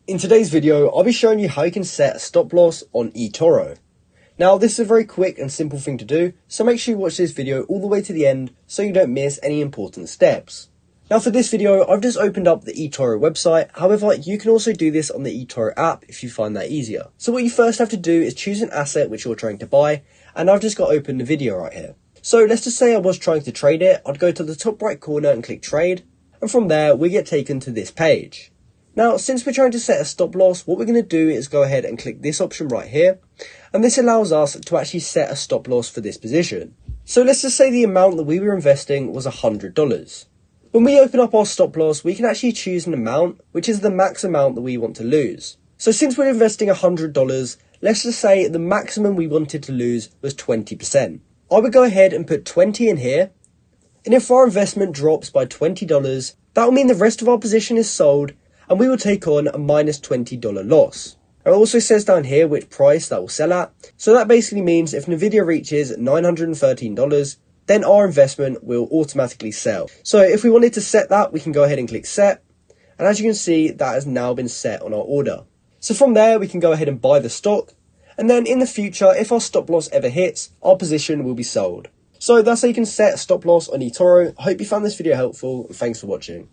In today's video, I'll be showing you how you can set a stop loss on Etoro. Now, this is a very quick and simple thing to do, so make sure you watch this video all the way to the end so you don't miss any important steps. Now for this video, I've just opened up the Etoro website, however, you can also do this on the Etoro app if you find that easier. So what you first have to do is choose an asset which you're trying to buy, and I've just got open the video right here. So let's just say I was trying to trade it, I'd go to the top right corner and click trade, and from there we get taken to this page. Now, since we're trying to set a stop loss, what we're going to do is go ahead and click this option right here. And this allows us to actually set a stop loss for this position. So let's just say the amount that we were investing was $100. When we open up our stop loss, we can actually choose an amount, which is the max amount that we want to lose. So since we're investing $100, let's just say the maximum we wanted to lose was 20%. I would go ahead and put 20 in here. And if our investment drops by $20, that will mean the rest of our position is sold, and we will take on a minus $20 loss. It also says down here which price that will sell at. So that basically means if Nvidia reaches $913, then our investment will automatically sell. So if we wanted to set that, we can go ahead and click set. And as you can see, that has now been set on our order. So from there, we can go ahead and buy the stock. And then in the future, if our stop loss ever hits, our position will be sold. So that's how you can set a stop loss on Etoro. I hope you found this video helpful, and thanks for watching.